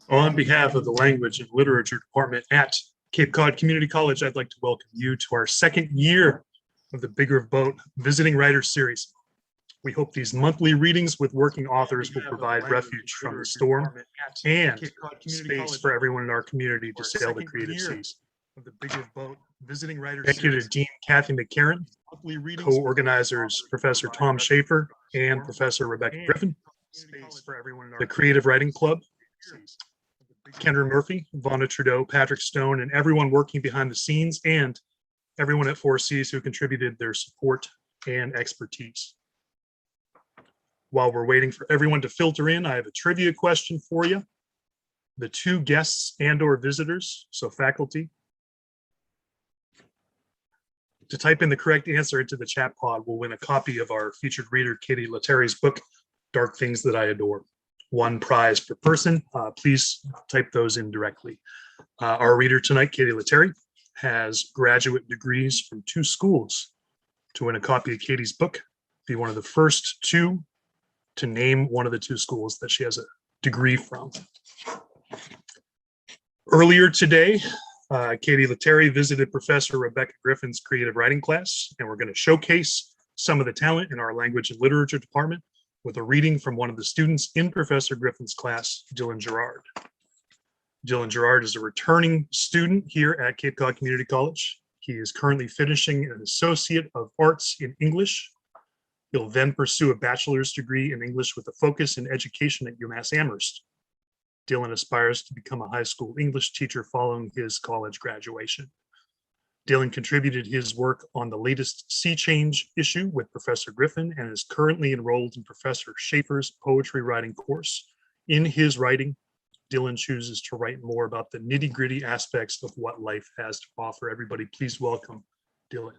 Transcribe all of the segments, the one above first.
On behalf of the Language and Literature Department at Cape Cod Community College, I'd like to welcome you to our second year of the Bigger Boat Visiting Writers Series. We hope these monthly readings with working authors will provide refuge from the storm and space for everyone in our community to sail the creative seas. Thank you to Dean Kathy McCarran, co-organizers Professor Tom Schaefer and Professor Rebecca Griffin, the Creative Writing Club, Kendra Murphy, Vonna Trudeau, Patrick Stone, and everyone working behind the scenes, and everyone at Four Seas who contributed their support and expertise. While we're waiting for everyone to filter in, I have a trivia question for you. The two guests and/or visitors, so faculty, to type in the correct answer into the chat pod will win a copy of our featured reader, Katie Lattari's book, Dark Things That I Adore. One prize per person. Please type those in directly. Our reader tonight, Katie Lattari, has graduate degrees from two schools. To win a copy of Katie's book, be one of the first two to name one of the two schools that she has a degree from. Earlier today, Katie Lattari visited Professor Rebecca Griffin's creative writing class, and we're going to showcase some of the talent in our language and literature department with a reading from one of the students in Professor Griffin's class, Dylan Gerard. Dylan Gerard is a returning student here at Cape Cod Community College. He is currently finishing an Associate of Arts in English. He'll then pursue a bachelor's degree in English with a focus in education at UMass Amherst. Dylan aspires to become a high school English teacher following his college graduation. Dylan contributed his work on the latest Sea Change issue with Professor Griffin and is currently enrolled in Professor Schaefer's poetry writing course. In his writing, Dylan chooses to write more about the nitty-gritty aspects of what life has to offer. Everybody, please welcome Dylan.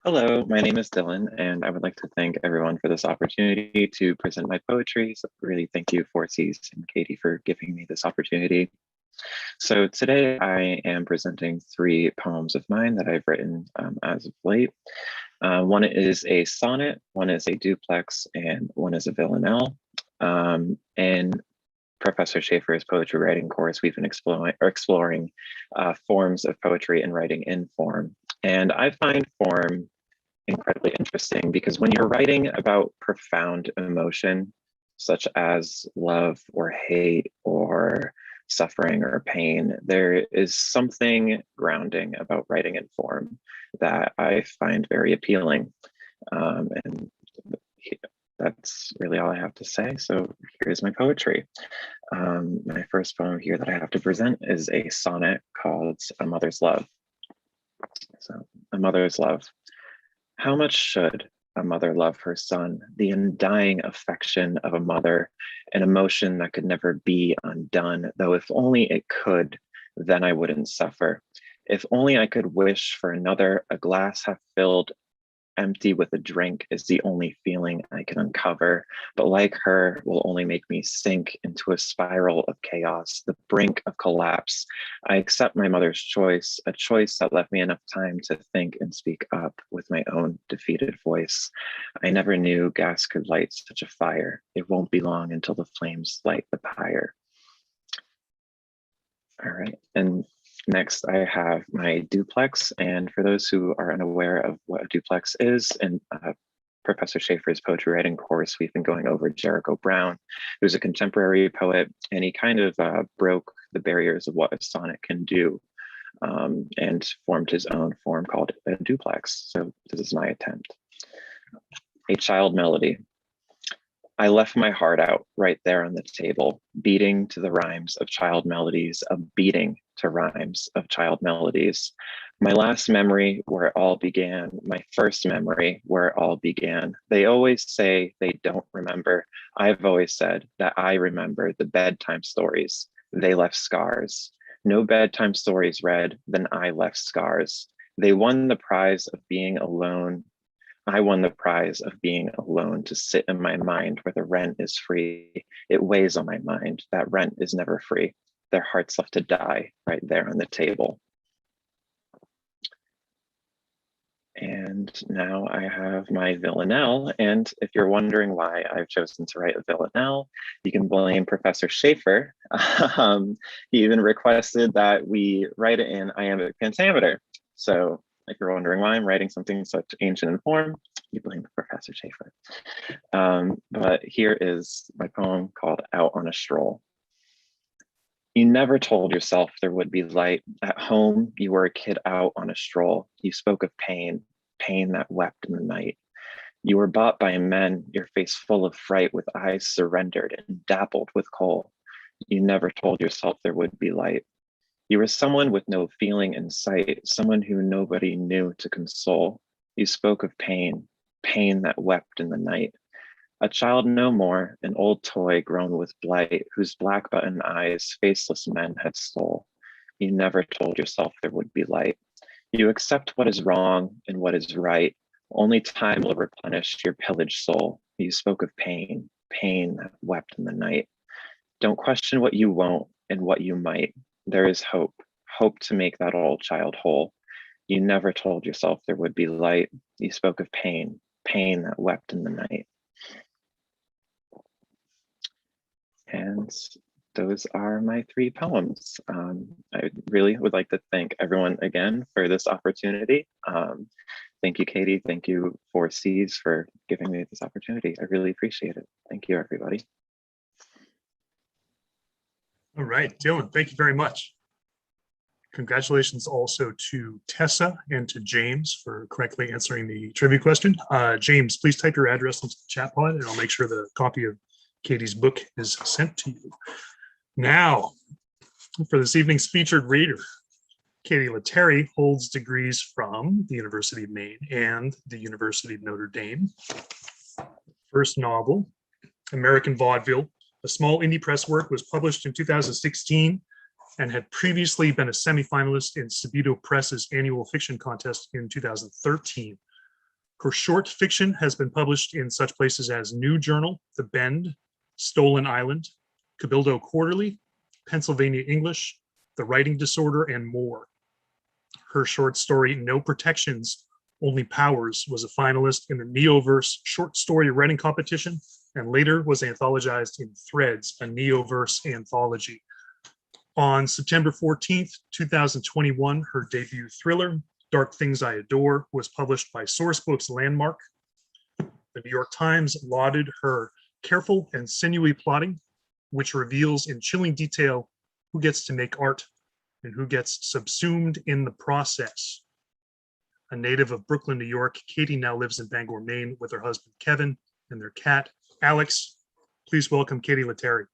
Hello, my name is Dylan, and I would like to thank everyone for this opportunity to present my poetry. So really thank you, Four Seas and Katie, for giving me this opportunity. So today I am presenting three poems of mine that I've written as of late. One is a sonnet, one is a duplex, and one is a villanelle. In Professor Schaefer's poetry writing course, we've been exploring forms of poetry and writing in form. And I find form incredibly interesting because when you're writing about profound emotion, such as love or hate or suffering or pain, there is something grounding about writing in form that I find very appealing. And that's really all I have to say. So here's my poetry. My first poem here that I have to present is a sonnet called A Mother's Love. So, a mother's love. How much should a mother love her son? The undying affection of a mother, an emotion that could never be undone, though if only it could, then I wouldn't suffer. If only I could wish for another, a glass half filled, empty with a drink is the only feeling I can uncover, but like her will only make me sink into a spiral of chaos, the brink of collapse. I accept my mother's choice, a choice that left me enough time to think and speak up with my own defeated voice. I never knew gas could light such a fire. It won't be long until the flames light the pyre. All right, and next, I have my duplex, and for those who are unaware of what a duplex is, in Professor Schaefer's poetry writing course, we've been going over Jericho Brown, who's a contemporary poet, and he kind of broke the barriers of what a sonnet can do and formed his own form called a duplex. So this is my attempt. A child melody. I left my heart out right there on the table, beating to the rhymes of child melodies, a beating to rhymes of child melodies. My last memory where it all began, my first memory where it all began. They always say they don't remember. I've always said that I remember the bedtime stories. They left scars. No bedtime stories read, then I left scars. They won the prize of being alone. I won the prize of being alone to sit in my mind where the rent is free. It weighs on my mind. That rent is never free. Their hearts left to die right there on the table. And And now I have my villanelle. And if you're wondering why I've chosen to write a villanelle, you can blame Professor Schaefer. He even requested that we write it in iambic pentameter. So if you're wondering why I'm writing something such ancient in form, you blame Professor Schaefer. But here is my poem called Out on a Stroll. You never told yourself there would be light. At home, you were a kid out on a stroll. You spoke of pain, pain that wept in the night. You were bought by men, your face full of fright, with eyes surrendered and dappled with coal. You never told yourself there would be light. You were someone with no feeling in sight, someone who nobody knew to console. You spoke of pain, pain that wept in the night. A child no more, an old toy grown with blight, whose black button eyes faceless men had stole. You never told yourself there would be light. You accept what is wrong and what is right. Only time will replenish your pillaged soul. You spoke of pain, pain that wept in the night. Don't question what you won't and what you might. There is hope, hope to make that old child whole. You never told yourself there would be light. You spoke of pain, pain that wept in the night. And those are my 3 poems. I really would like to thank everyone again for this opportunity. Thank you, Katie. Thank you, 4Cs, for giving me this opportunity. I really appreciate it. Thank you, everybody. All right, Dylan, thank you very much. Congratulations also to Tessa and to James for correctly answering the trivia question. James, please type your address into the chat pod and I'll make sure the copy of Katie's book is sent to you. Now, for this evening's featured reader, Katie Lattari holds degrees from the University of Maine and the University of Notre Dame. First novel, American Vaudeville, a small indie press work, was published in 2016 and had previously been a semifinalist in Sabito Press's annual fiction contest in 2013. Her short fiction has been published in such places as New Journal, The Bend, Stolen Island, Cabildo Quarterly, Pennsylvania English, The Writing Disorder, and more. Her short story, No Protections, Only Powers, was a finalist in the Neoverse short story writing competition and later was anthologized in Threads, a Neoverse anthology. On September 14th, 2021, her debut thriller, Dark Things I Adore, was published by Sourcebooks Landmark. The New York Times lauded her careful and sinewy plotting, which reveals in chilling detail who gets to make art and who gets subsumed in the process. A native of Brooklyn, New York, Katie now lives in Bangor, Maine with her husband, Kevin, and their cat, Alex. Please welcome Katie Lattari.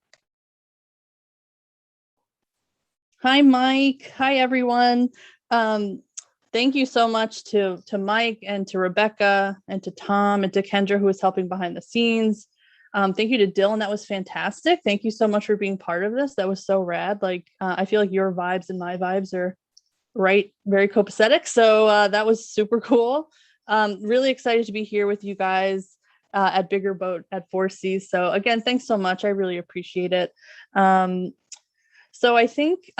Hi, Mike. Hi, everyone. Thank you so much to Mike and to Rebecca and to Tom and to Kendra, who was helping behind the scenes. Thank you to Dylan. That was fantastic. Thank you so much for being part of this. That was so rad. I feel like your vibes and my vibes are right, very copacetic. So that was super cool. Really excited to be here with you guys at Bigger Boat at 4Cs. So again, thanks so much. I really appreciate it. So I think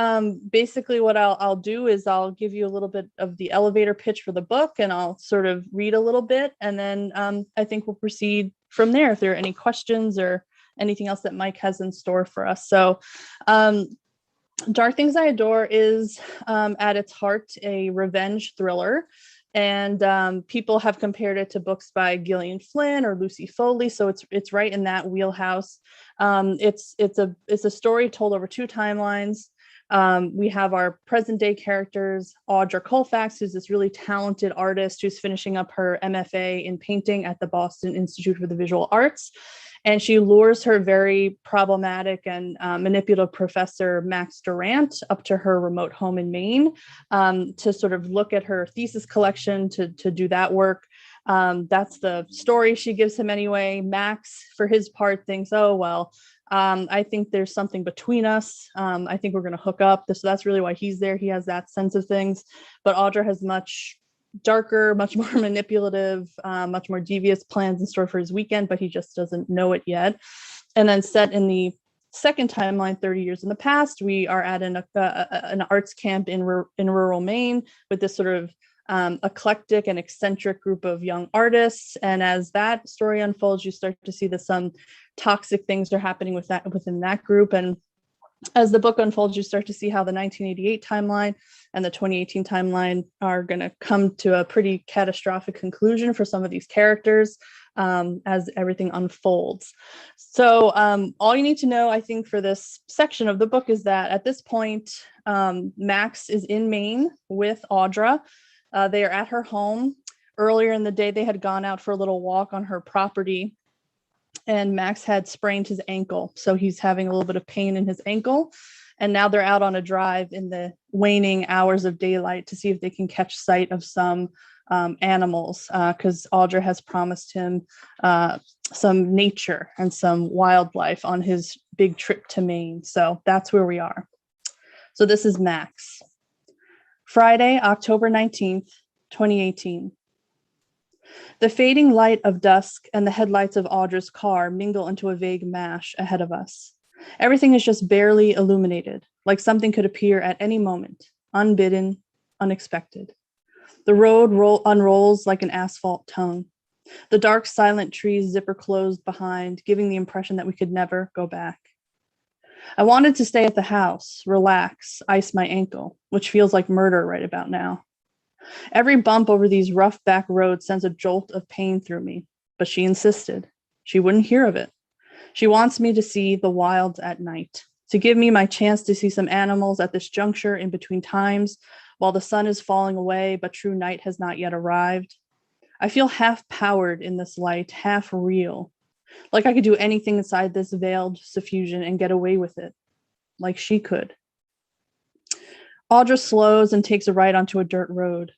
basically what I'll do is I'll give you a little bit of the elevator pitch for the book and I'll sort of read a little bit. And then I think we'll proceed from there if there are any questions or anything else that Mike has in store for us. So Dark Things I Adore is at its heart a revenge thriller. And people have compared it to books by Gillian Flynn or Lucy Foley, so it's right in that wheelhouse. It's a story told over 2 timelines. We have our present day characters, Audra Colfax, who's this really talented artist who's finishing up her MFA in painting at the Boston Institute for the Visual Arts. And she lures her very problematic and manipulative professor, Max Durant, up to her remote home in Maine to sort of look at her thesis collection, to do that work. That's the story she gives him anyway. Max, for his part, thinks, oh, well, I think there's something between us. I think we're going to hook up. So that's really why he's there. He has that sense of things. But Audra has much darker, much more manipulative, much more devious plans in store for his weekend, but he just doesn't know it yet. And then set in the second timeline, 30 years in the past, we are at an arts camp in rural Maine with this sort of eclectic and eccentric group of young artists. And as that story unfolds, you start to see that some toxic things are happening within that group. And as the book unfolds, you start to see how the 1988 timeline and the 2018 timeline are going to come to a pretty catastrophic conclusion for some of these characters as everything unfolds. So all you need to know, I think, for this section of the book is that at this point, Max is in Maine with Audra. They are at her home. Earlier in the day, they had gone out for a little walk on her property, and Max had sprained his ankle. So he's having a little bit of pain in his ankle. And now they're out on a drive in the waning hours of daylight to see if they can catch sight of some animals, because Audra has promised him some nature and some wildlife on his big trip to Maine. So that's where we are. So this is Max. Friday, October 19th, 2018. The fading light of dusk and the headlights of Audra's car mingle into a vague mash ahead of us. Everything is just barely illuminated, like something could appear at any moment, unbidden, unexpected. The road unrolls like an asphalt tongue. The dark, silent trees zipper closed behind, giving the impression that we could never go back. I wanted to stay at the house, relax, ice my ankle, which feels like murder right about now. Every bump over these rough back roads sends a jolt of pain through me, but she insisted. She wouldn't hear of it. She wants me to see the wilds at night, to give me my chance to see some animals at this juncture in between times, while the sun is falling away, but true night has not yet arrived. I feel half powered in this light, half real, like I could do anything inside this veiled suffusion and get away with it, like she could. Audra slows and takes a right onto a dirt road.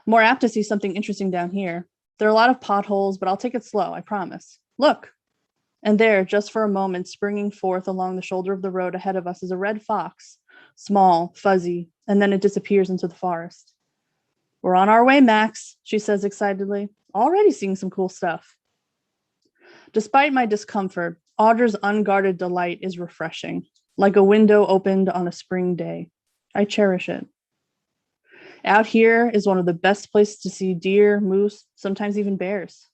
More apt to see something interesting down here. There are a lot of potholes, but I'll take it slow, I promise. Look. And there, just for a moment, springing forth along the shoulder of the road ahead of us is a red fox, small, fuzzy, and then it disappears into the forest. We're on our way, Max, she says excitedly, already seeing some cool stuff. Despite my discomfort, Audra's unguarded delight is refreshing, like a window opened on a spring day. I cherish it. Out here is one of the best places to see deer, moose, sometimes even bears.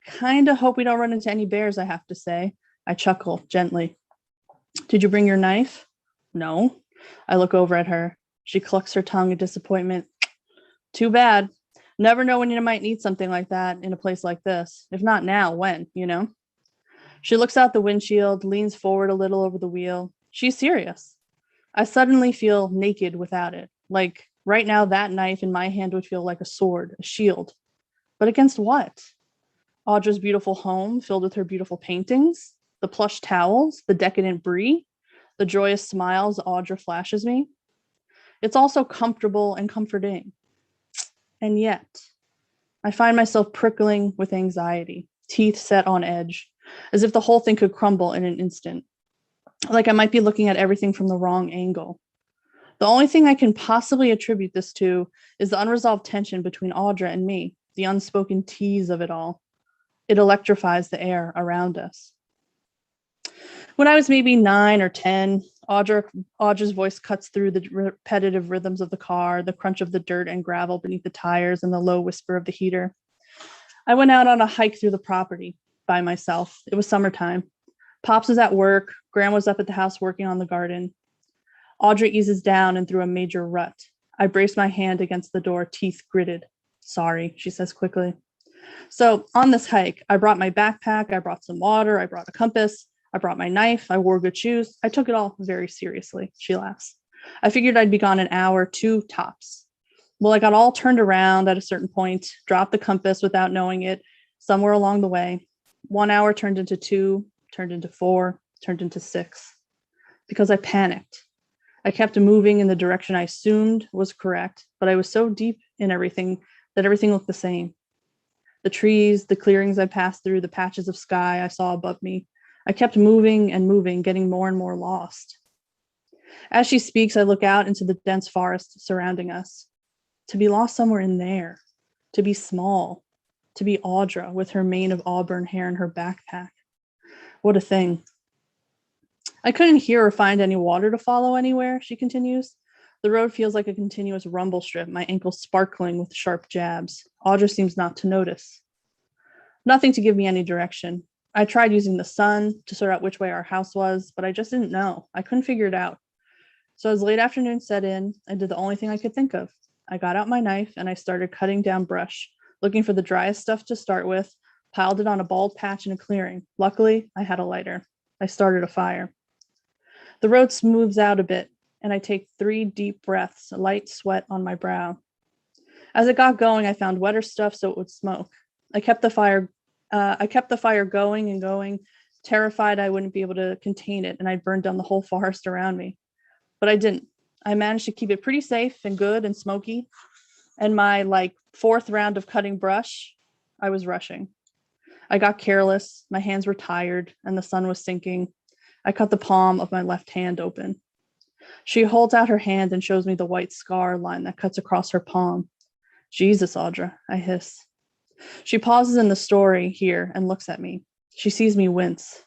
Kinda hope we don't run into any bears, I have to say. I chuckle gently. Did you bring your knife? No. I look over at her. She clucks her tongue in disappointment. Too bad. Never know when you might need something like that in a place like this. If not now, when, you know? She looks out the windshield, leans forward a little over the wheel. She's serious. I suddenly feel naked without it. Like right now, that knife in my hand would feel like a sword, a shield. But against what? Audra's beautiful home filled with her beautiful paintings, the plush towels, the decadent brie, the joyous smiles Audra flashes me. It's also comfortable and comforting. And yet, I find myself prickling with anxiety, teeth set on edge, as if the whole thing could crumble in an instant. Like I might be looking at everything from the wrong angle. The only thing I can possibly attribute this to is the unresolved tension between Audra and me, the unspoken tease of it all. It electrifies the air around us. When I was maybe 9 or 10, Audra's voice cuts through the repetitive rhythms of the car, the crunch of the dirt and gravel beneath the tires, and the low whisper of the heater. I went out on a hike through the property by myself. It was summertime. Pops was at work. Graham was up at the house working on the garden. Audra eases down and through a major rut. I brace my hand against the door, teeth gritted. Sorry, she says quickly. So on this hike, I brought my backpack, I brought some water, I brought a compass, I brought my knife, I wore good shoes. I took it all very seriously, she laughs. I figured I'd be gone an hour, 2 tops. Well, I got all turned around at a certain point, dropped the compass without knowing it, somewhere along the way. 1 hour turned into 2, turned into 4, turned into 6. Because I panicked. I kept moving in the direction I assumed was correct, but I was so deep in everything that everything looked the same. The trees, the clearings I passed through, the patches of sky I saw above me. I kept moving and moving, getting more and more lost. As she speaks, I look out into the dense forest surrounding us. To be lost somewhere in there, to be small, to be Audra with her mane of auburn hair and her backpack. What a thing. I couldn't hear or find any water to follow anywhere, she continues. The road feels like a continuous rumble strip, my ankles sparkling with sharp jabs. Audra seems not to notice. Nothing to give me any direction. I tried using the sun to sort out which way our house was, but I just didn't know. I couldn't figure it out. So as late afternoon set in, I did the only thing I could think of. I got out my knife and I started cutting down brush, looking for the driest stuff to start with, piled it on a bald patch in a clearing. Luckily, I had a lighter. I started a fire. The road smooths out a bit, and I take 3 deep breaths, a light sweat on my brow. As it got going, I found wetter stuff so it would smoke. I kept the fire going and going, terrified I wouldn't be able to contain it and I'd burn down the whole forest around me. But I didn't. I managed to keep it pretty safe and good and smoky. And my 4th round of cutting brush, I was rushing. I got careless. My hands were tired and the sun was sinking. I cut the palm of my left hand open. She holds out her hand and shows me the white scar line that cuts across her palm. Jesus, Audra, I hiss. She pauses in the story here and looks at me. She sees me wince.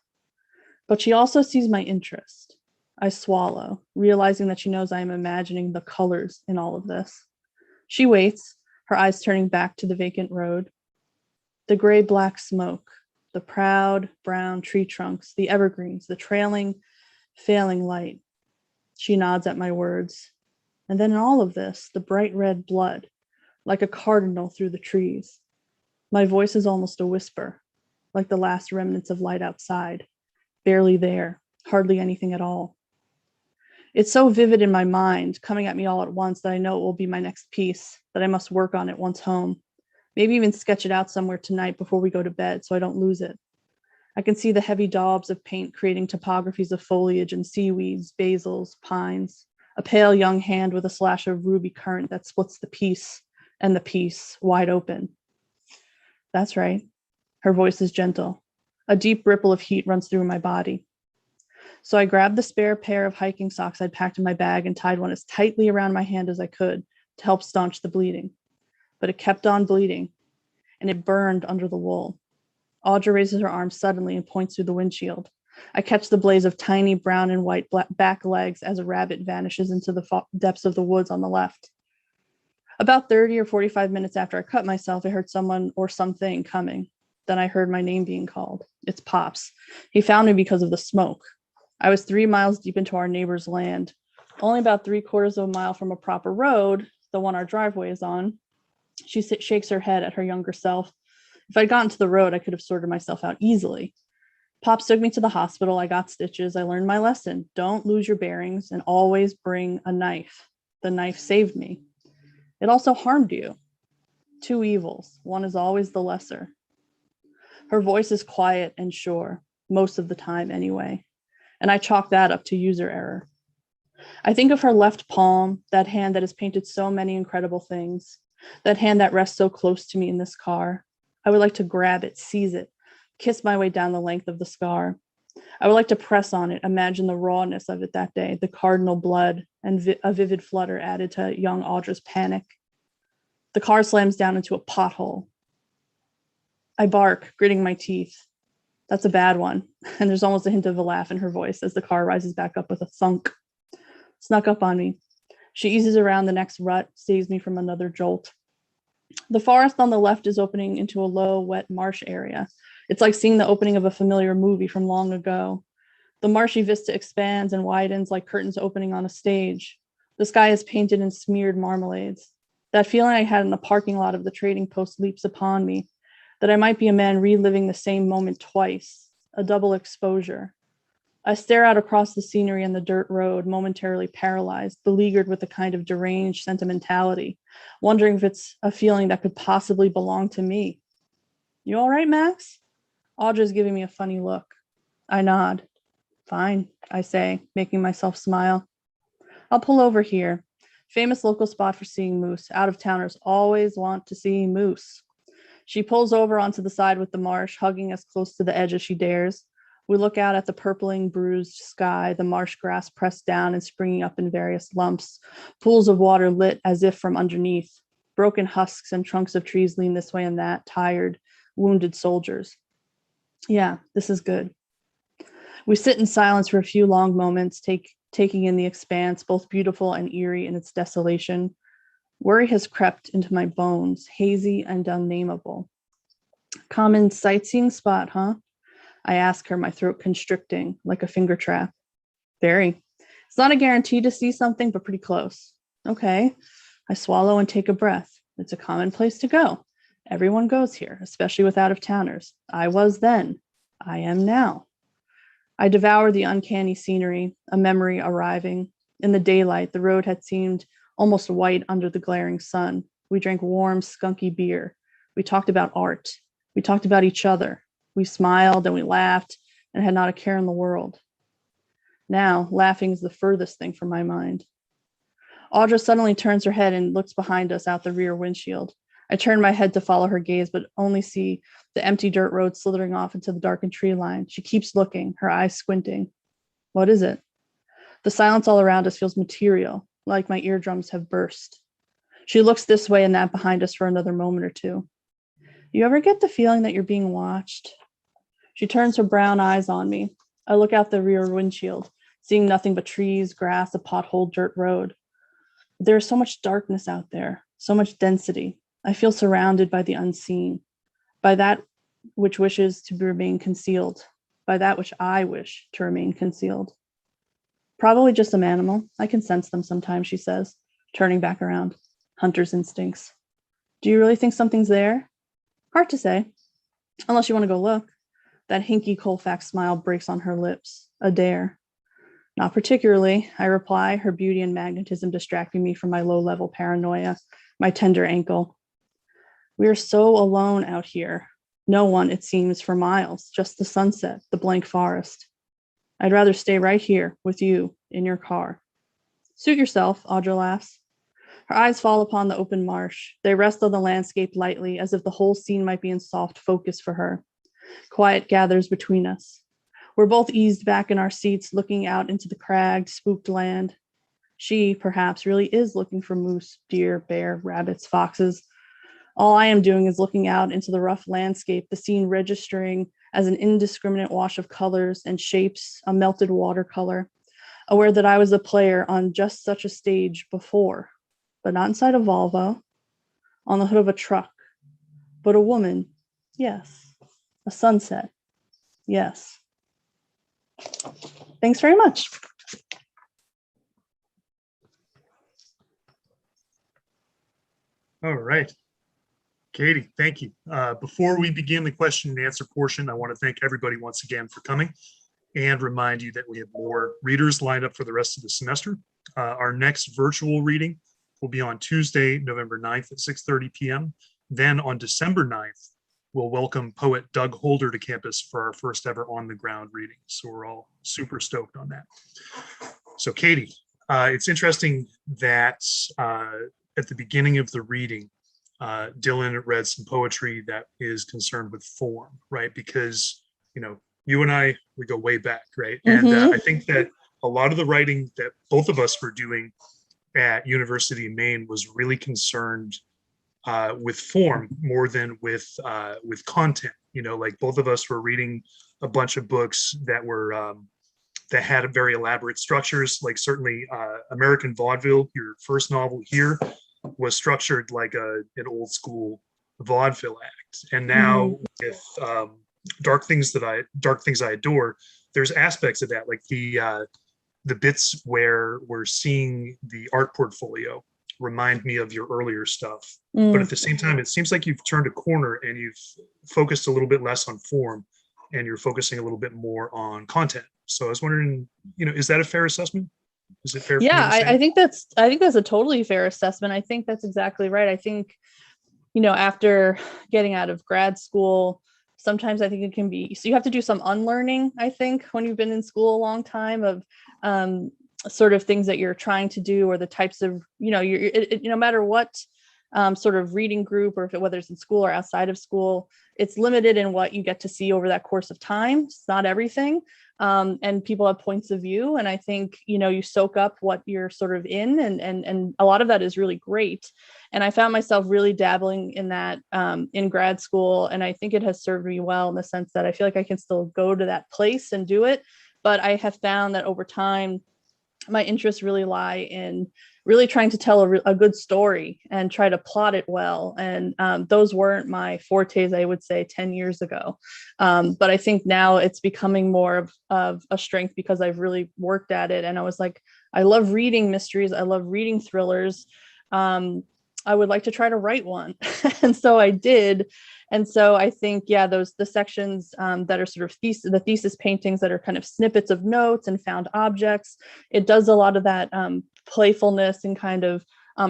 But she also sees my interest. I swallow, realizing that she knows I am imagining the colors in all of this. She waits, her eyes turning back to the vacant road. The gray-black smoke, the proud brown tree trunks, the evergreens, the trailing, failing light. She nods at my words. And then in all of this, the bright red blood, like a cardinal through the trees. My voice is almost a whisper, like the last remnants of light outside, barely there, hardly anything at all. It's so vivid in my mind, coming at me all at once, that I know it will be my next piece, that I must work on it once home. Maybe even sketch it out somewhere tonight before we go to bed so I don't lose it. I can see the heavy daubs of paint creating topographies of foliage and seaweeds, basils, pines, a pale young hand with a slash of ruby currant that splits the piece and the piece wide open. That's right. Her voice is gentle. A deep ripple of heat runs through my body. So I grabbed the spare pair of hiking socks I'd packed in my bag and tied one as tightly around my hand as I could to help staunch the bleeding. But it kept on bleeding, and it burned under the wool. Audra raises her arm suddenly and points through the windshield. I catch the blaze of tiny brown and white back legs as a rabbit vanishes into the depths of the woods on the left. About 30 or 45 minutes after I cut myself, I heard someone or something coming. Then I heard my name being called. It's Pops. He found me because of the smoke. I was 3 miles deep into our neighbor's land, only about 3/4 of a mile from a proper road, the one our driveway is on. She shakes her head at her younger self. If I'd gotten to the road, I could have sorted myself out easily. Pops took me to the hospital. I got stitches. I learned my lesson. Don't lose your bearings and always bring a knife. The knife saved me. It also harmed you. 2 evils. One is always the lesser. Her voice is quiet and sure, most of the time anyway. And I chalk that up to user error. I think of her left palm, that hand that has painted so many incredible things, that hand that rests so close to me in this car. I would like to grab it, seize it, kiss my way down the length of the scar. I would like to press on it, imagine the rawness of it that day, the cardinal blood and a vivid flutter added to young Audra's panic. The car slams down into a pothole. I bark, gritting my teeth. That's a bad one. And there's almost a hint of a laugh in her voice as the car rises back up with a thunk. Snuck up on me. She eases around the next rut, saves me from another jolt. The forest on the left is opening into a low, wet marsh area. It's like seeing the opening of a familiar movie from long ago. The marshy vista expands and widens like curtains opening on a stage. The sky is painted in smeared marmalades. That feeling I had in the parking lot of the trading post leaps upon me, that I might be a man reliving the same moment twice, a double exposure. I stare out across the scenery and the dirt road, momentarily paralyzed, beleaguered with a kind of deranged sentimentality, wondering if it's a feeling that could possibly belong to me. You all right, Max? Audra's giving me a funny look. I nod. Fine, I say, making myself smile. I'll pull over here. Famous local spot for seeing moose. Out-of-towners always want to see moose. She pulls over onto the side with the marsh, hugging as close to the edge as she dares. We look out at the purpling, bruised sky, the marsh grass pressed down and springing up in various lumps, pools of water lit as if from underneath. Broken husks and trunks of trees lean this way and that, tired, wounded soldiers. Yeah, this is good. We sit in silence for a few long moments, take taking in the expanse, both beautiful and eerie in its desolation. Worry has crept into my bones, hazy and unnameable. Common sightseeing spot, huh? I ask her, my throat constricting like a finger trap. Very. It's not a guarantee to see something, but pretty close. Okay. I swallow and take a breath. It's a common place to go. Everyone goes here, especially with out-of-towners. I was then. I am now. I devour the uncanny scenery, a memory arriving. In the daylight, the road had seemed almost white under the glaring sun. We drank warm, skunky beer. We talked about art. We talked about each other. We smiled and we laughed and had not a care in the world. Now, laughing is the furthest thing from my mind. Audra suddenly turns her head and looks behind us out the rear windshield. I turn my head to follow her gaze, but only see the empty dirt road slithering off into the darkened tree line. She keeps looking, her eyes squinting. What is it? The silence all around us feels material, like my eardrums have burst. She looks this way and that behind us for another moment or two. You ever get the feeling that you're being watched? She turns her brown eyes on me. I look out the rear windshield, seeing nothing but trees, grass, a potholed dirt road. There is so much darkness out there, so much density. I feel surrounded by the unseen, by that which wishes to remain concealed, by that which I wish to remain concealed. Probably just some animal. I can sense them sometimes, she says, turning back around. Hunter's instincts. Do you really think something's there? Hard to say, unless you want to go look. That hinky Colfax smile breaks on her lips. A dare. Not particularly, I reply, her beauty and magnetism distracting me from my low-level paranoia, my tender ankle. We are so alone out here. No one, it seems, for miles, just the sunset, the blank forest. I'd rather stay right here with you in your car. Suit yourself, Audra laughs. Her eyes fall upon the open marsh. They rest on the landscape lightly, as if the whole scene might be in soft focus for her. Quiet gathers between us. We're both eased back in our seats, looking out into the cragged, spooked land. She, perhaps, really is looking for moose, deer, bear, rabbits, foxes. All I am doing is looking out into the rough landscape, the scene registering as an indiscriminate wash of colors and shapes, a melted watercolor, aware that I was a player on just such a stage before, but not inside a Volvo, on the hood of a truck, but a woman, yes, a sunset, yes. Thanks very much. All right. Katie, thank you. Before we begin the question and answer portion, I want to thank everybody once again for coming and remind you that we have more readers lined up for the rest of the semester. Our next virtual reading will be on Tuesday, November 9th at 6:30 p.m. Then on December 9th, we'll welcome poet Doug Holder to campus for our first ever on the ground reading. So we're all super stoked on that. So Katie, it's interesting that at the beginning of the reading, Dylan read some poetry that is concerned with form, right? Because, you and I, we go way back, right? And I think that a lot of the writing that both of us were doing at University of Maine was really concerned with form more than with content. Like both of us were reading a bunch of books that were that had very elaborate structures. Like certainly American Vaudeville, your first novel here, was structured like an old school vaudeville act. And now with Dark Things I Adore, there's aspects of that, like the bits where we're seeing the art portfolio remind me of your earlier stuff. But at the same time, it seems like you've turned a corner and you've focused a little bit less on form and you're focusing a little bit more on content. So I was wondering, is that a fair assessment? Is it fair? Yeah, I think that's a totally fair assessment. I think that's exactly right. I think, after getting out of grad school, sometimes I think it can be, so you have to do some unlearning, I think, when you've been in school a long time of sort of things that you're trying to do, or the types of, no matter what sort of reading group, or whether it's in school or outside of school, it's limited in what you get to see over that course of time. It's not everything. And people have points of view. And I think, you soak up what you're sort of in, and a lot of that is really great. And I found myself really dabbling in that in grad school. And I think it has served me well in the sense that I feel like I can still go to that place and do it. But I have found that over time, my interests really lie in really trying to tell a good story and try to plot it well. And those weren't my fortes, I would say, 10 years ago. But I think now it's becoming more of a strength because I've really worked at it. And I was like, I love reading mysteries. I love reading thrillers. I would like to try to write one. And so I did. And so I think, yeah, the sections that are sort of the thesis paintings that are kind of snippets of notes and found objects, it does a lot of that playfulness and kind of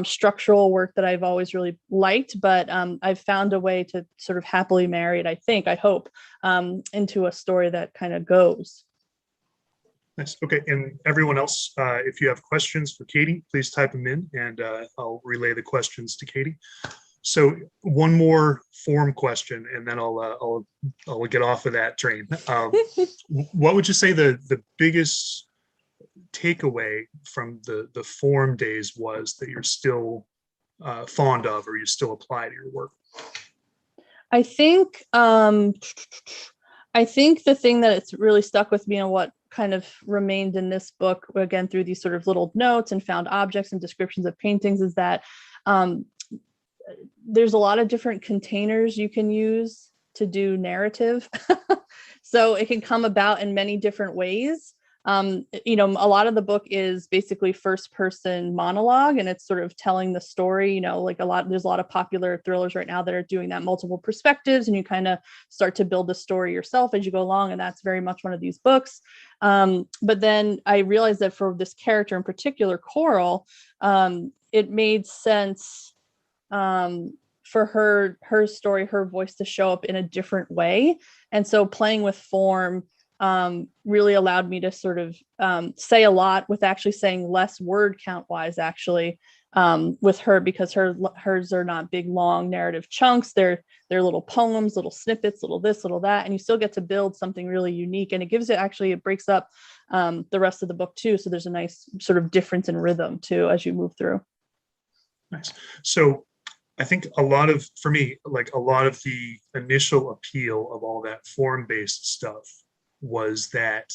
structural work that I've always really liked. But I've found a way to sort of happily marry it, I hope, into a story that kind of goes. Nice. Okay. And everyone else, if you have questions for Katie, please type them in and I'll relay the questions to Katie. So one more form question, and then I'll get off of that train. What would you say the biggest takeaway from the form days was that you're still fond of, or you still apply to your work? I think the thing that it's really stuck with me and what kind of remained in this book, again, through these sort of little notes and found objects and descriptions of paintings, is that there's a lot of different containers you can use to do narrative. So it can come about in many different ways. A lot of the book is basically first person monologue, and it's sort of telling the story, like there's a lot of popular thrillers right now that are doing that, multiple perspectives, and you kind of start to build the story yourself as you go along. And that's very much one of these books. But then I realized that for this character in particular, Coral, it made sense for her story, her voice to show up in a different way. And so playing with form really allowed me to sort of say a lot with actually saying less word count wise, actually, with her, because hers are not big, long narrative chunks. They're little poems, little snippets, little this, little that, and you still get to build something really unique. And it breaks up the rest of the book too. So there's a nice sort of difference in rhythm too, as you move through. Nice. So I think for me, a lot of the initial appeal of all that form-based stuff was that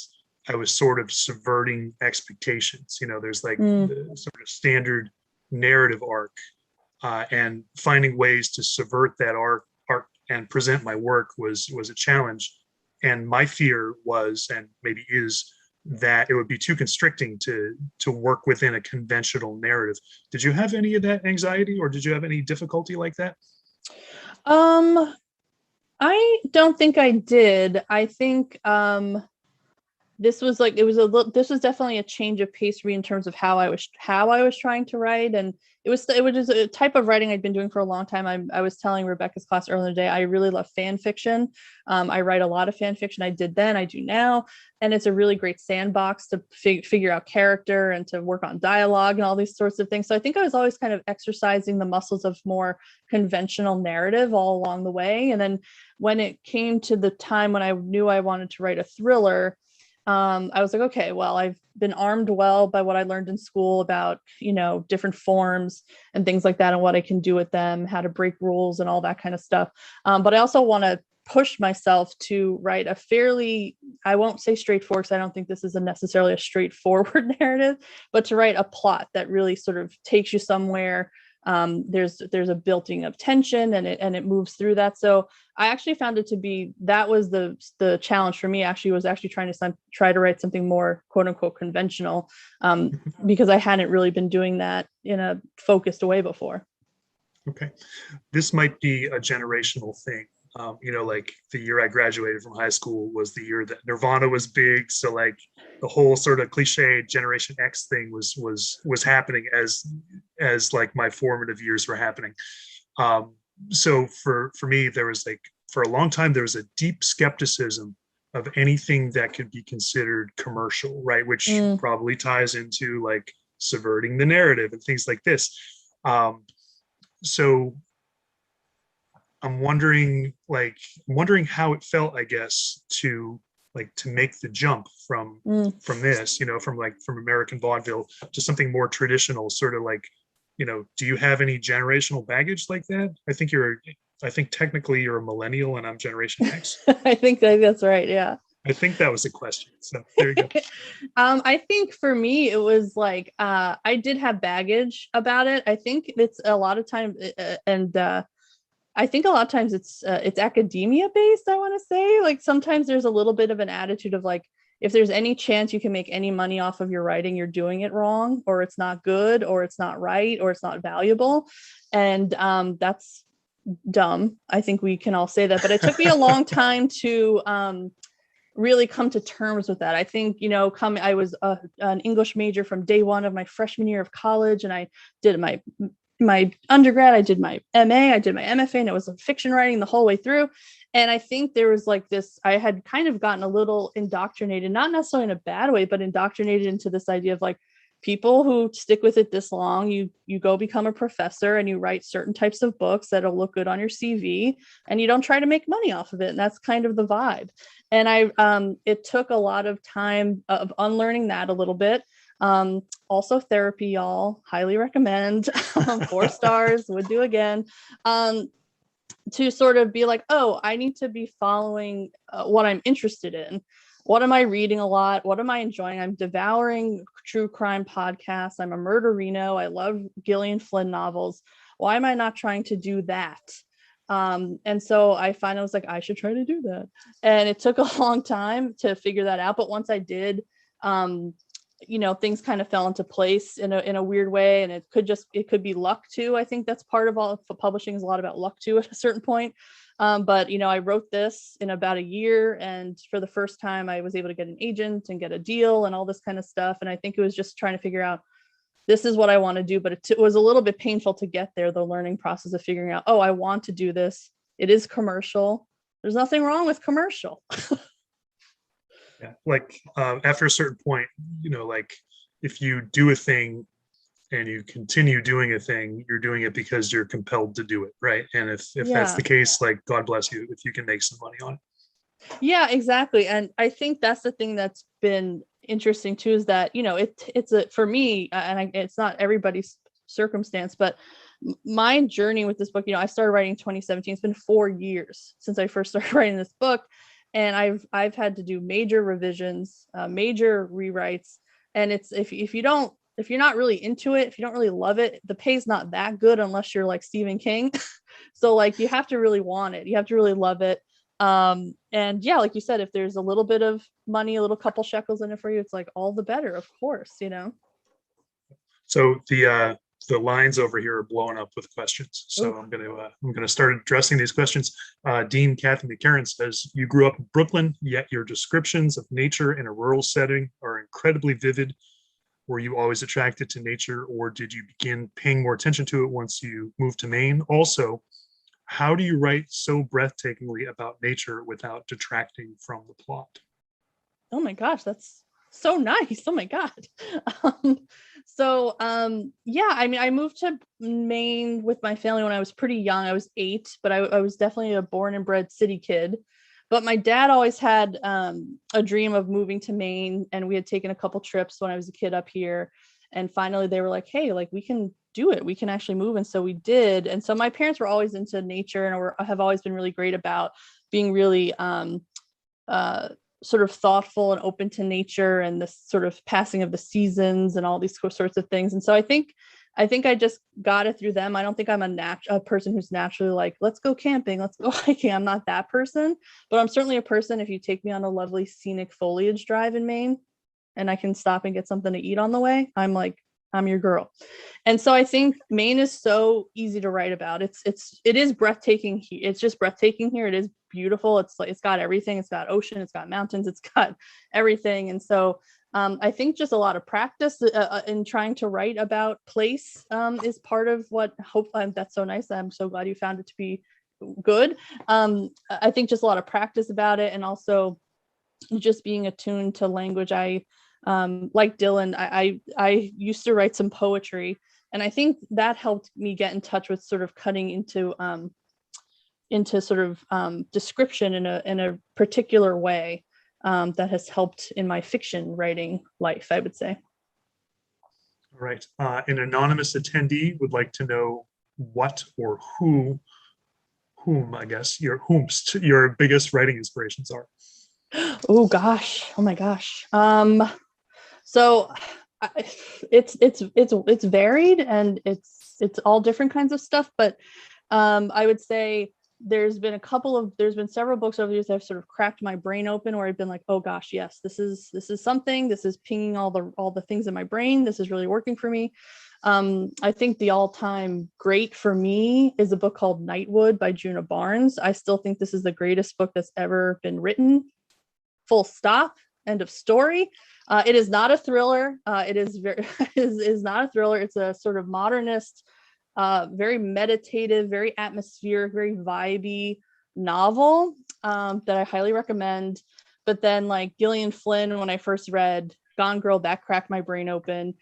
I was sort of subverting expectations. There's the sort of standard narrative arc, and finding ways to subvert that arc and present my work was a challenge. And my fear was, and maybe is, that it would be too constricting to work within a conventional narrative. Did you have any of that anxiety, or did you have any difficulty like that? I don't think I did. I think this was definitely a change of pace for me in terms of how I was trying to write. And it was just a type of writing I'd been doing for a long time. I was telling Rebecca's class earlier today, I really love fan fiction. I write a lot of fan fiction. I did then, I do now. And it's a really great sandbox to figure out character and to work on dialogue and all these sorts of things. So I think I was always kind of exercising the muscles of more conventional narrative all along the way. And then when it came to the time when I knew I wanted to write a thriller, I was like, okay, well, I've been armed well by what I learned in school about, different forms and things like that and what I can do with them, how to break rules and all that kind of stuff. But I also want to push myself to write a fairly, I won't say straightforward, because I don't think this is necessarily a straightforward narrative, but to write a plot that really sort of takes you somewhere. There's a building of tension and it moves through that. So I actually found it to be, that was the challenge for me, actually, was actually try to write something more quote unquote conventional, because I hadn't really been doing that in a focused way before. Okay. This might be a generational thing. Like the year I graduated from high school was the year that Nirvana was big. So like the whole sort of cliche Generation X thing was happening as like my formative years were happening. So for me, there was for a long time, there was a deep skepticism of anything that could be considered commercial, right? Which probably ties into like subverting the narrative and things like this. So I'm wondering how it felt, I guess, to make the jump from this, from American vaudeville to something more traditional, sort of like, do you have any generational baggage like that? I think technically you're a millennial and I'm Generation X. I think that's right. Yeah. I think that was a question. So there you go. I think for me, it was like I did have baggage about it. I think it's a lot of times, and I think a lot of times it's academia based. I want to say, like, sometimes there's a little bit of an attitude of like, if there's any chance you can make any money off of your writing, you're doing it wrong, or it's not good, or it's not right, or it's not valuable, and that's dumb. I think we can all say that, but it took me a long time to really come to terms with that. I think, I was an English major from day one of my freshman year of college, and I did my undergrad, I did my MA, I did my MFA, and it was fiction writing the whole way through. And I think there was like this, I had kind of gotten a little indoctrinated, not necessarily in a bad way, but indoctrinated into this idea of like, people who stick with it this long, you go become a professor and you write certain types of books that'll look good on your CV, and you don't try to make money off of it. And that's kind of the vibe. And it took a lot of time of unlearning that a little bit. Also therapy, y'all, highly recommend. 4 stars, would do again. To sort of be like, oh, I need to be following what I'm interested in. What am I reading a lot? What am I enjoying? I'm devouring true crime podcasts. I'm a murderino. I love Gillian Flynn novels. Why am I not trying to do that? And so I finally was like, I should try to do that. And it took a long time to figure that out. But once I did, things kind of fell into place in a weird way. And it could be luck too. I think that's part of all publishing, is a lot about luck too at a certain point. But I wrote this in about a year, and for the first time I was able to get an agent and get a deal and all this kind of stuff. And I think it was just trying to figure out, this is what I want to do. But it was a little bit painful to get there, the learning process of figuring out, oh, I want to do this. It is commercial. There's nothing wrong with commercial. Yeah, like after a certain point, like if you do a thing and you continue doing a thing, you're doing it because you're compelled to do it, right? And if that's the case, like, God bless you if you can make some money on it. Yeah, exactly. And I think that's the thing that's been interesting too, is that it's for me, and it's not everybody's circumstance, but my journey with this book, I started writing in 2017. It's been 4 years since I first started writing this book, and I've had to do major revisions, major rewrites, and it's if you're not really into it, if you don't really love it, the pay's not that good unless you're like Stephen King. So like, you have to really want it. You have to really love it. And yeah, like you said, if there's a little bit of money, a little couple shekels in it for you, it's like all the better, of course, So the lines over here are blowing up with questions. So I'm gonna start addressing these questions. Dean Kathy McCarran says, you grew up in Brooklyn, yet your descriptions of nature in a rural setting are incredibly vivid. Were you always attracted to nature, or did you begin paying more attention to it once you moved to Maine? Also, how do you write so breathtakingly about nature without detracting from the plot? Oh my gosh, that's so nice. Oh my God. Yeah, I mean, I moved to Maine with my family when I was pretty young. I was 8, but I was definitely a born and bred city kid. But my dad always had a dream of moving to Maine, and we had taken a couple trips when I was a kid up here. And finally they were like, hey, like, we can do it. We can actually move. And so we did. And so my parents were always into nature and have always been really great about being really sort of thoughtful and open to nature and this sort of passing of the seasons and all these sorts of things. And so I think I just got it through them. I don't think I'm a person who's naturally like, let's go camping, let's go hiking. I'm not that person, but I'm certainly a person, if you take me on a lovely scenic foliage drive in Maine and I can stop and get something to eat on the way, I'm your girl. And so I think Maine is so easy to write about. It is breathtaking. It's just breathtaking here. It is beautiful. It's got everything. It's got ocean, it's got mountains, it's got everything. And so I think just a lot of practice in trying to write about place is part of what that's so nice. I'm so glad you found it to be good. I think just a lot of practice about it, and also just being attuned to language. Like Dylan, I used to write some poetry, and I think that helped me get in touch with sort of cutting into sort of description in a particular way that has helped in my fiction writing life, I would say. All right. An anonymous attendee would like to know what or whom, I guess, your biggest writing inspirations are. Oh gosh. Oh my gosh. So it's varied, and it's all different kinds of stuff, but I would say there's been several books over the years that have sort of cracked my brain open, where I've been like, oh gosh, yes, this is something, this is pinging all the things in my brain, this is really working for me. I think the all-time great for me is a book called Nightwood by Juna Barnes. I still think this is the greatest book that's ever been written. Full stop. End of story. It is not a thriller. It is very is not a thriller. It's a sort of modernist, very meditative, very atmospheric, very vibey novel that I highly recommend. But then, like Gillian Flynn, when I first read Gone Girl, that cracked my brain open.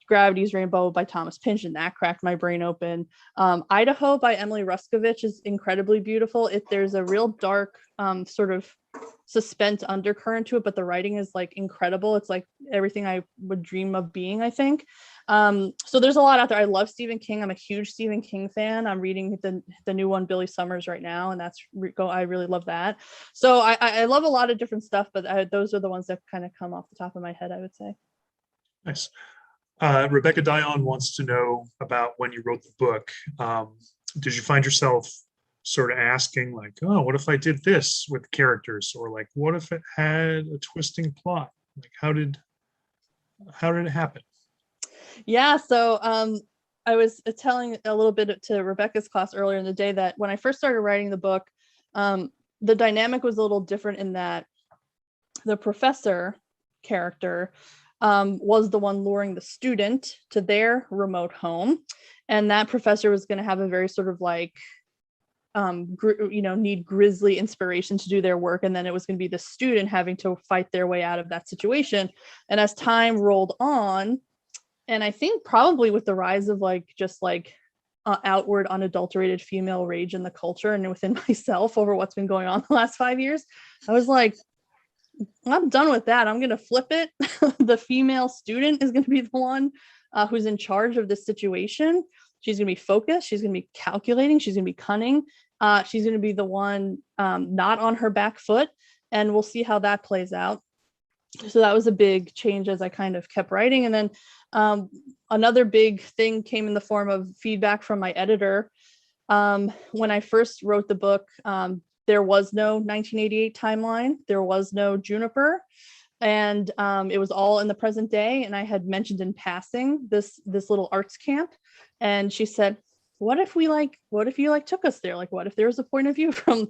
Gravity's Rainbow by Thomas Pynchon, that cracked my brain open. Idaho by Emily Ruskovich is incredibly beautiful. There's a real dark sort of suspense undercurrent to it, but the writing is like incredible. It's like everything I would dream of being, I think. So there's a lot out there. I love Stephen King. I'm a huge Stephen King fan. I'm reading the new one, Billy Summers, right now, and I really love that. So I love a lot of different stuff, but those are the ones that kind of come off the top of my head, I would say. Nice. Rebecca Dion wants to know about when you wrote the book. Did you find yourself sort of asking, like, oh, what if I did this with characters? Or like, what if it had a twisting plot? Like, how did it happen? Yeah, so I was telling a little bit to Rebecca's class earlier in the day that when I first started writing the book, the dynamic was a little different in that the professor character was the one luring the student to their remote home. And that professor was going to have a very sort of like, need grisly inspiration to do their work. And then it was going to be the student having to fight their way out of that situation. And as time rolled on, and I think probably with the rise of outward unadulterated female rage in the culture and within myself over what's been going on the last 5 years, I was like, I'm done with that. I'm going to flip it. The female student is going to be the one who's in charge of this situation. She's going to be focused. She's going to be calculating. She's going to be cunning. She's going to be the one not on her back foot. And we'll see how that plays out. So that was a big change as I kind of kept writing. And then another big thing came in the form of feedback from my editor. When I first wrote the book, there was no 1988 timeline. There was no Juniper. And it was all in the present day. And I had mentioned in passing this little arts camp. And she said, what if you took us there? Like, what if there was a point of view from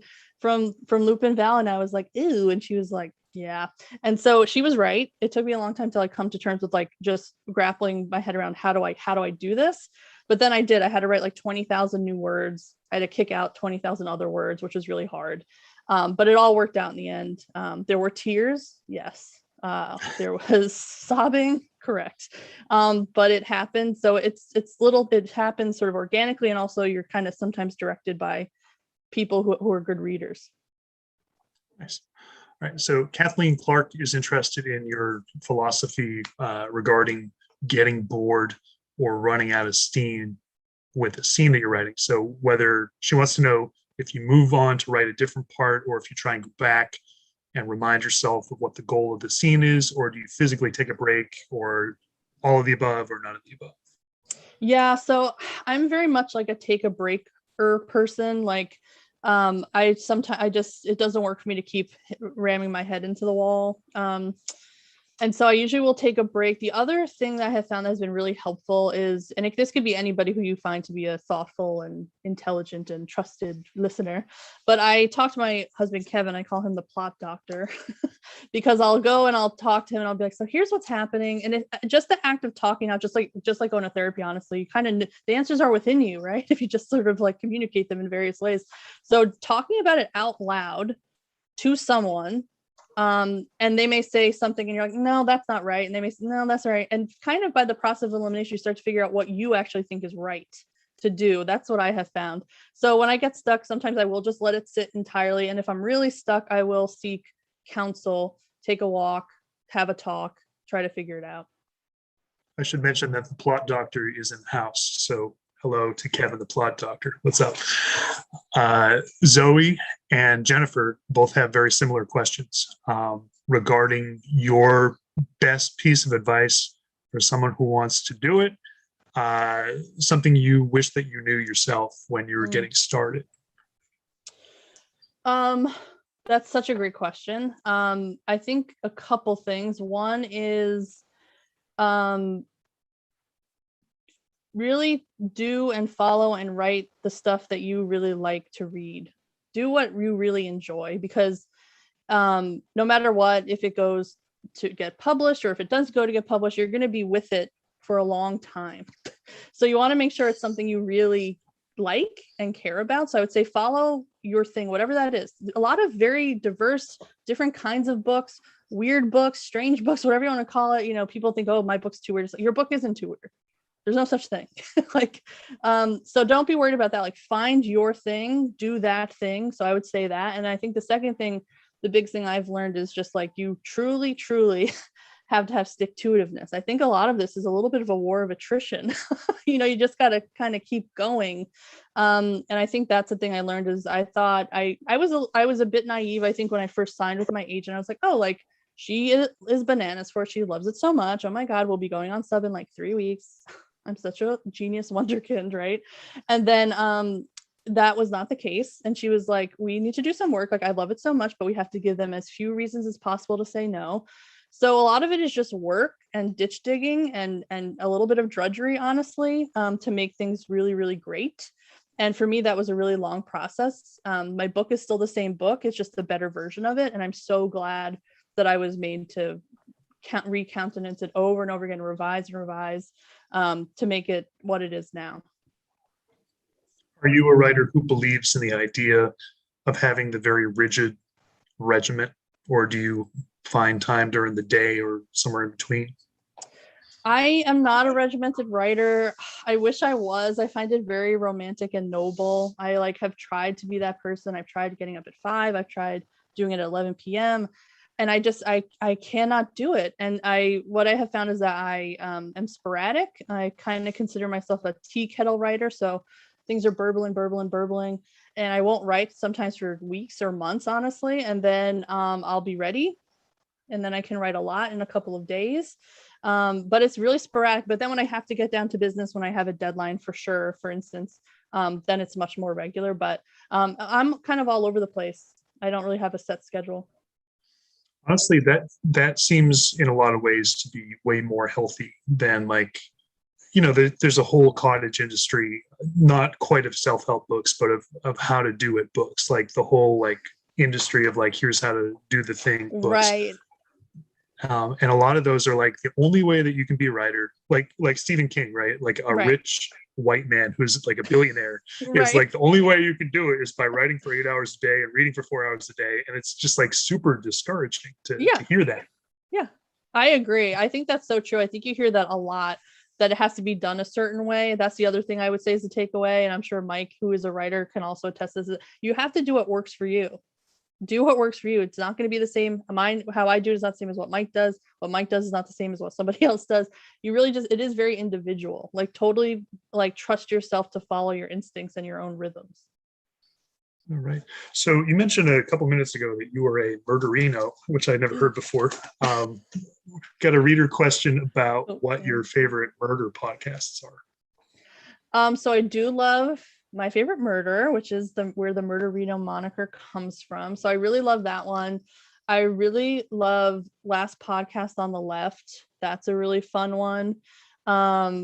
Lupin Val? And I was like, ew. And she was like, yeah. And so she was right. It took me a long time to come to terms with just grappling my head around how do I do this? But then I did. I had to write 20,000 new words. I had to kick out 20,000 other words, which was really hard. But it all worked out in the end. There were tears. Yes. There was sobbing. Correct. But it happened. So it happens sort of organically. And also you're kind of sometimes directed by people who are good readers. Nice. All right. So Kathleen Clark is interested in your philosophy regarding getting bored or running out of steam with a scene that you're writing. So whether she wants to know if you move on to write a different part, or if you try and go back and remind yourself of what the goal of the scene is, or do you physically take a break, or all of the above, or none of the above? Yeah, so I'm very much like a take a breaker person. It doesn't work for me to keep ramming my head into the wall. And so I usually will take a break. The other thing that I have found that has been really helpful is, and this could be anybody who you find to be a thoughtful and intelligent and trusted listener, but I talk to my husband, Kevin, I call him the plot doctor, because I'll go and I'll talk to him and I'll be like, so here's what's happening. And just the act of talking out, just like going to therapy, honestly, you kind of, the answers are within you, right? If you just sort of communicate them in various ways. So talking about it out loud to someone, and they may say something and you're like, no, that's not right. And they may say, no, that's right. And kind of by the process of elimination, you start to figure out what you actually think is right to do. That's what I have found. So when I get stuck, sometimes I will just let it sit entirely. And if I'm really stuck, I will seek counsel, take a walk, have a talk, try to figure it out. I should mention that the plot doctor is in house. So hello to Kevin, the plot doctor. What's up? Zoe and Jennifer both have very similar questions regarding your best piece of advice for someone who wants to do it, something you wish that you knew yourself when you were getting started. That's such a great question. I think a couple things. One is really do and follow and write the stuff that you really like to read. Do what you really enjoy, because no matter what, if it goes to get published or if it does go to get published, you're going to be with it for a long time. So you want to make sure it's something you really like and care about. So I would say follow your thing, whatever that is. A lot of very diverse, different kinds of books, weird books, strange books, whatever you want to call it. You know, people think, oh, my book's too weird. Your book isn't too weird. There's no such thing. So don't be worried about that. Like, find your thing, do that thing. So I would say that. And I think the second thing, the big thing I've learned is just like, you truly, truly have to have stick-to-itiveness. I think a lot of this is a little bit of a war of attrition. You just got to kind of keep going. And I think that's the thing I learned is I thought I was a bit naive. I think when I first signed with my agent, I was like, oh, like she is bananas for it. She loves it so much. Oh my God, we'll be going on sub in like 3 weeks. I'm such a genius wonderkind, right? And then that was not the case. And she was like, we need to do some work. Like, I love it so much, but we have to give them as few reasons as possible to say no. So a lot of it is just work and ditch digging and a little bit of drudgery, honestly, to make things really, really great. And for me, that was a really long process. My book is still the same book. It's just a better version of it. And I'm so glad that I was made to recountenance it over and over again, revise and revise, to make it what it is now. Are you a writer who believes in the idea of having the very rigid regiment, or do you find time during the day or somewhere in between? I am not a regimented writer. I wish I was. I find it very romantic and noble. I have tried to be that person. I've tried getting up at 5. I've tried doing it at 11 p.m. And I cannot do it. And what I have found is that I am sporadic. I kind of consider myself a tea kettle writer. So things are burbling. And I won't write sometimes for weeks or months, honestly. And then I'll be ready. And then I can write a lot in a couple of days. But it's really sporadic. But then when I have to get down to business, when I have a deadline for sure, for instance, then it's much more regular. But I'm kind of all over the place. I don't really have a set schedule. Honestly, that seems in a lot of ways to be way more healthy than there's a whole cottage industry, not quite of self-help books, but of how to do it books, like the whole industry of here's how to do the thing books. Right. And a lot of those are the only way that you can be a writer, like Stephen King, right? Like a right. rich white man who's a billionaire right. is the only way you can do it is by writing for 8 hours a day and reading for 4 hours a day. And it's just super discouraging to hear that. Yeah, I agree. I think that's so true. I think you hear that a lot, that it has to be done a certain way. That's the other thing I would say is the takeaway. And I'm sure Mike, who is a writer, can also attest this. You have to do what works for you. Do what works for you. It's not going to be the same. How I do it is not the same as what Mike does. What Mike does is not the same as what somebody else does. You really it is very individual. Totally trust yourself to follow your instincts and your own rhythms. All right. So you mentioned a couple minutes ago that you were a murderino, which I never heard before. Got a reader question about what your favorite murder podcasts are. So I do love My Favorite Murder, which is where the Murderino moniker comes from. So I really love that one. I really love Last Podcast on the Left. That's a really fun one. I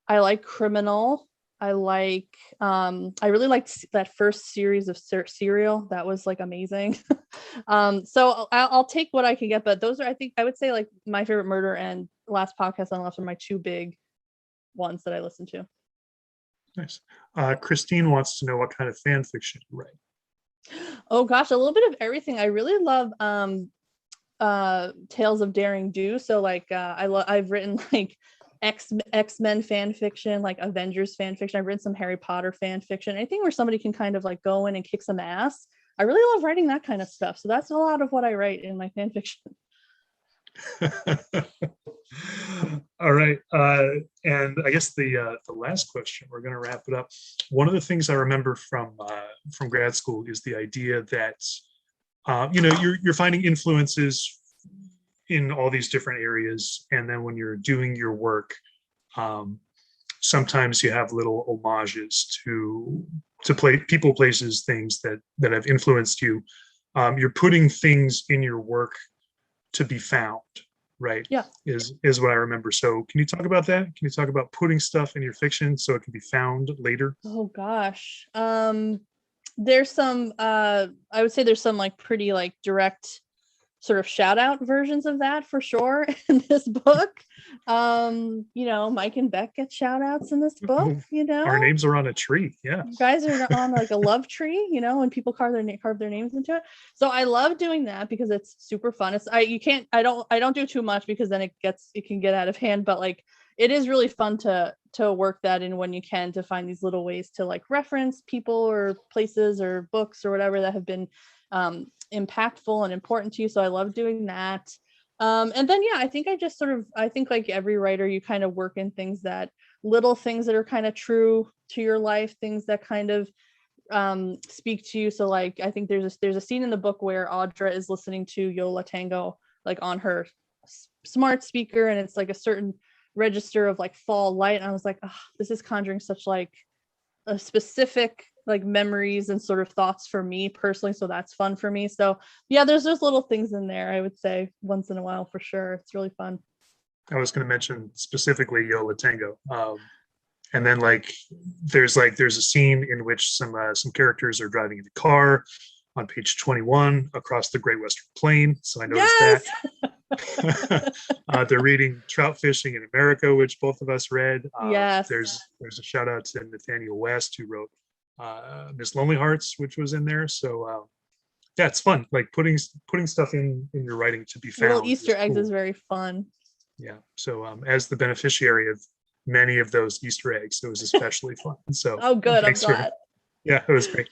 like Criminal. I really liked that first series of Serial. That was amazing. So I'll take what I can get, but those are, I would say My Favorite Murder and Last Podcast on the Left are my two big ones that I listen to. Nice. Christine wants to know what kind of fan fiction you write. Oh gosh, a little bit of everything. I really love tales of daring do. So I've written X-Men fan fiction, Avengers fan fiction. I've written some Harry Potter fan fiction. Anything where somebody can kind of go in and kick some ass. I really love writing that kind of stuff. So that's a lot of what I write in my fan fiction. All right. And I guess the last question, we're going to wrap it up. One of the things I remember from grad school is the idea that you're finding influences in all these different areas, and then when you're doing your work, sometimes you have little homages to people, places, things that have influenced you. You're putting things in your work to be found, right? Yeah. Is what I remember. So can you talk about that? Can you talk about putting stuff in your fiction so it can be found later? Oh gosh. There's some I would say there's some like pretty like direct sort of shout out versions of that for sure in this book. Mike and Beck get shout outs in this book, Our names are on a tree. Yeah. You guys are on like a love tree, when people carve their names into it. So I love doing that because it's super fun. I don't do too much because then it can get out of hand, but like it is really fun to work that in when you can, to find these little ways to like reference people or places or books or whatever that have been impactful and important to you. So I love doing that. And then I think I think like every writer, you kind of work in little things that are kind of true to your life, things that kind of speak to you. So like I think there's a scene in the book where Audra is listening to Yo La Tengo like on her smart speaker, and it's like a certain register of like fall light, and I was like, oh, this is conjuring such like a specific like memories and sort of thoughts for me personally, so that's fun for me. So there's those little things in there, I would say, once in a while for sure. It's really fun. I was going to mention specifically Yo La Tengo, and then like there's a scene in which some characters are driving in a car on page 21 across the Great Western Plain, so I noticed that. They're reading Trout Fishing in America, which both of us read. Yes. There's a shout out to Nathaniel West, who wrote Miss Lonely Hearts, which was in there. So it's fun, like putting stuff in your writing to be found. Little Easter eggs cool. is very fun. Yeah. So as the beneficiary of many of those Easter eggs, it was especially fun. So oh good, I'm glad. Yeah, it was great.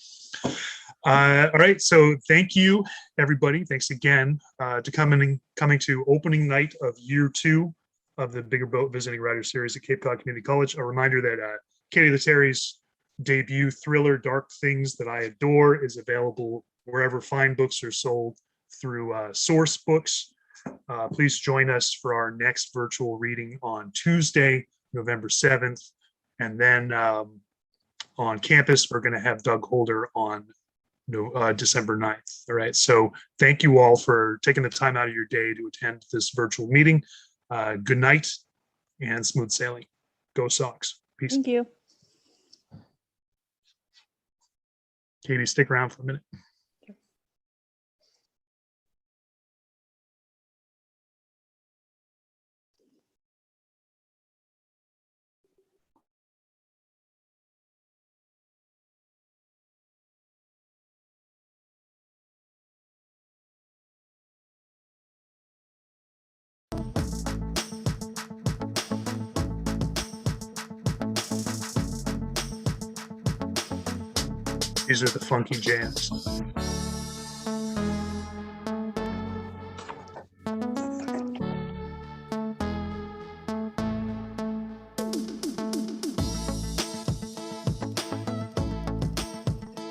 All right, so thank you, everybody. Thanks again to coming to opening night of year 2 of the Bigger Boat Visiting Writer Series at Cape Cod Community College. A reminder that Katie Lattari's debut thriller, Dark Things That I Adore, is available wherever fine books are sold through Source Books. Please join us for our next virtual reading on Tuesday, November 7th. And then on campus, we're going to have Doug Holder on December 9th. All right. So thank you all for taking the time out of your day to attend this virtual meeting. Good night and smooth sailing. Go Sox. Peace. Thank you. Katie, stick around for a minute. These are the funky jams.